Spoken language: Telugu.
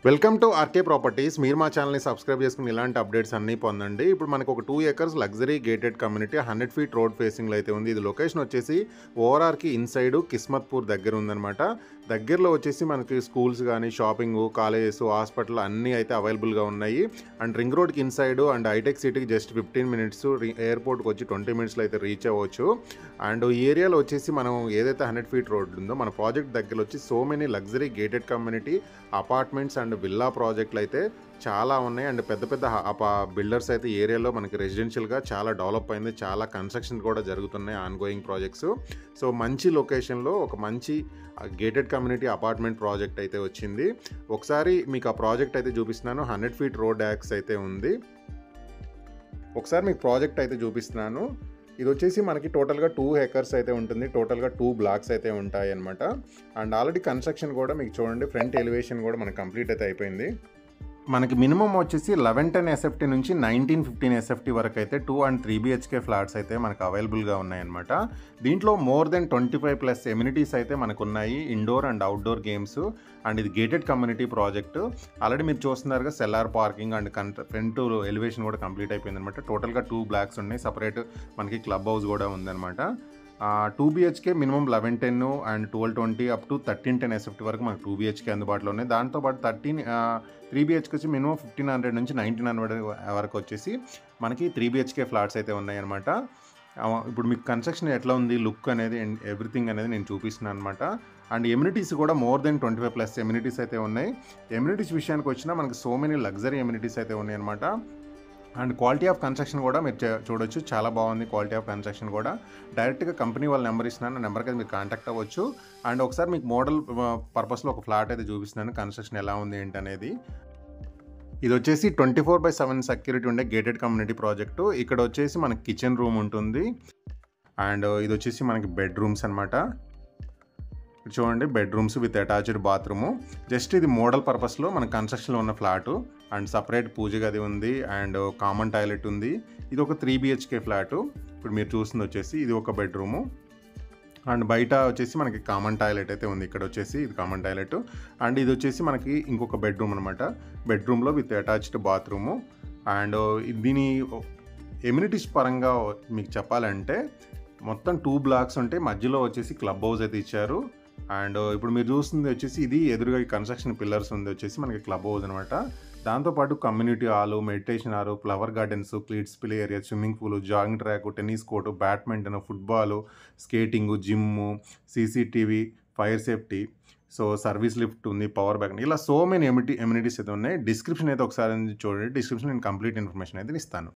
Welcome to RK properties. మీరు మా ఛానల్ని సబ్స్క్రైబ్ చేసుకుని ఇలాంటి అప్డేట్స్ అన్నీ పొందండి. ఇప్పుడు మనకు ఒక 2 acres luxury gated community 100 feet road ఫేసింగ్లో అయితే ఉంది. ఇది లొకేషన్ వచ్చేసి ఓఆర్ఆర్కి ఇన్సైడ్ కిస్మత్పూర్ దగ్గర ఉందన్నమాట. దగ్గరలో వచ్చేసి మనకి స్కూల్స్ కానీ షాపింగ్ కాలేజెస్ హాస్పిటల్ అన్నీ అయితే అవైలబుల్గా ఉన్నాయి. అండ్ రింగ్ రోడ్కి ఇన్సైడ్ అండ్ హైటెక్ సిటీకి జస్ట్ 15 మినిట్స్, ఎయిర్పోర్ట్కి వచ్చి 20 మినిట్స్లో అయితే రీచ్ అవ్వచ్చు. అండ్ ఈ ఏరియాలో వచ్చేసి మనం ఏదైతే 100 ఫీట్ రోడ్ ఉందో మన ప్రాజెక్ట్ దగ్గరలో వచ్చి so many luxury gated community apartments and villa ప్రాజెక్టులు అయితే చాలా ఉన్నాయి. అండ్ పెద్ద పెద్ద బిల్డర్స్ అయితే ఏరియాలో మనకి రెసిడెన్షియల్గా చాలా డెవలప్ అయింది. చాలా కన్స్ట్రక్షన్ కూడా జరుగుతున్నాయి, ఆన్గోయింగ్ ప్రాజెక్ట్స్. సో మంచి లొకేషన్లో ఒక మంచి గేటెడ్ కమ్యూనిటీ అపార్ట్మెంట్ ప్రాజెక్ట్ అయితే వచ్చింది. ఒకసారి మీకు ఆ ప్రాజెక్ట్ అయితే చూపిస్తున్నాను. 100 ఫీట్ రోడ్ యాక్స్ అయితే ఉంది. ఒకసారి మీకు ప్రాజెక్ట్ అయితే చూపిస్తున్నాను. ఇది వచ్చేసి మనకి టోటల్గా 2 ఎకర్స్ అయితే ఉంటుంది. టోటల్గా 2 బ్లాక్స్ అయితే ఉంటాయి అనమాట. అండ్ ఆల్రెడీ కన్స్ట్రక్షన్ కూడా మీకు చూడండి, ఫ్రంట్ ఎలివేషన్ కూడా మనకి కంప్లీట్ అయితే అయిపోయింది. మనకి మినిమం వచ్చేసి 1110 ఎస్ఎఫ్టీ నుంచి 1915 ఎస్ఎఫ్టీ వరకు అయితే 2 అండ్ 3 బిహెచ్కే ఫ్లాట్స్ అయితే మనకు అవైలబుల్గా ఉన్నాయన్నమాట. దీంట్లో మోర్ దెన్ 25+ ఎమ్యూనిటీస్ అయితే మనకు ఉన్నాయి, indoor and outdoor games. And ఇది గేటెడ్ కమ్యూనిటీ ప్రాజెక్ట్. ఆల్రెడీ మీరు చూస్తున్నారుగా cellar parking and front elevation కూడా కంప్లీట్ అయిపోయింది అనమాట. టోటల్గా 2 బ్లాక్స్ ఉన్నాయి. సపరేట్ మనకి క్లబ్ హౌస్ కూడా ఉందన్నమాట. 2 BHK minimum 1110 and 1220 up to 1310 SFT వరకు మనకు 2 బిహెచ్కే అందుబాటులో ఉన్నాయి. దాంతోపాటు 3 బిహెచ్కే వచ్చి మినిమం 1500 నుంచి 1900 వరకు వచ్చేసి మనకి 3 బిహెచ్కే ఫ్లాట్స్ అయితే ఉన్నాయన్నమాట. ఇప్పుడు మీకు కన్స్ట్రక్షన్ ఎట్లా ఉంది, లుక్ అనేది ఎవ్రీథింగ్ అనేది నేను చూపిస్తున్నాను అనమాట. అండ్ ఎమ్యూనిటీస్ కూడా మోర్ దెన్ 25+ ఎమ్యూనిటీస్ అయితే ఉన్నాయి. ఎమ్యూనిటీస్ విషయానికి వచ్చినా మనకి సో మెనీ లగ్జరీ ఎమ్యూనిటీస్ అయితే ఉన్నాయి అనమాట. అండ్ క్వాలిటీ ఆఫ్ కన్స్ట్రక్షన్ కూడా మీరు చూడొచ్చు, చాలా బాగుంది క్వాలిటీ ఆఫ్ కన్స్ట్రక్షన్ కూడా. డైరెక్ట్గా కంపెనీ వాళ్ళ నెంబర్ ఇస్తున్నాను, నెంబర్కి అయితే మీరు కాంటాక్ట్ అవ్వచ్చు. అండ్ ఒకసారి మీకు మోడల్ పర్పస్లో ఒక ఫ్లాట్ అయితే చూపిస్తున్నాను, కన్స్ట్రక్షన్ ఎలా ఉంది ఏంటి అనేది. ఇది వచ్చేసి 24/7 సెక్యూరిటీ ఉండే గేటెడ్ కమ్యూనిటీ ప్రాజెక్టు. ఇక్కడ వచ్చేసి మనకి కిచెన్ రూమ్ ఉంటుంది. అండ్ ఇది వచ్చేసి మనకి బెడ్రూమ్స్ అనమాట. చూడండి, bedrooms with attached bathroom. Just ఇది మోడల్ పర్పస్లో మన కన్స్ట్రక్షన్లో ఉన్న ఫ్లాటు. అండ్ సపరేట్ పూజ గది ఉంది అండ్ కామన్ టాయిలెట్ ఉంది. ఇది ఒక 3 బిహెచ్కే ఫ్లాటు. ఇప్పుడు మీరు చూస్తుంది వచ్చేసి ఇది ఒక బెడ్రూము. అండ్ బయట వచ్చేసి మనకి కామన్ టాయిలెట్ అయితే ఉంది. ఇక్కడ వచ్చేసి ఇది కామన్ టాయిలెట్. అండ్ ఇది వచ్చేసి మనకి ఇంకొక బెడ్రూమ్ అనమాట. బెడ్రూమ్లో విత్ అటాచ్డ్ బాత్రూము. అండ్ దీని ఎమ్యూనిటీస్ పరంగా మీకు చెప్పాలంటే మొత్తం 2 బ్లాక్స్ ఉంటాయి. మధ్యలో వచ్చేసి క్లబ్ హౌస్ అయితే ఇచ్చారు. అండ్ ఇప్పుడు మీరు చూస్తుంది వచ్చేసి ఇది ఎదురుగా కన్స్ట్రక్షన్ పిల్లర్స్ ఉంది వచ్చేసి మనకి క్లబ్ హౌస్ అనమాట. దాంతోపాటు community hall, meditation hall, flower gardens, kids play area, swimming pool, jogging track, tennis court, badminton, football, skating, gym, CCTV, fire safety, so service lift ఉంది, పవర్ బ్యాంక్, ఇలా సో మెనీ ఎమ్యూనిటీస్ అయితే ఉన్నాయి. డిస్క్రిప్షన్ అయితే ఒకసారి చూడండి. డిస్క్రిప్షన్ నేను కంప్లీట్ ఇన్ఫర్మేషన్ అయితే ఇస్తాను.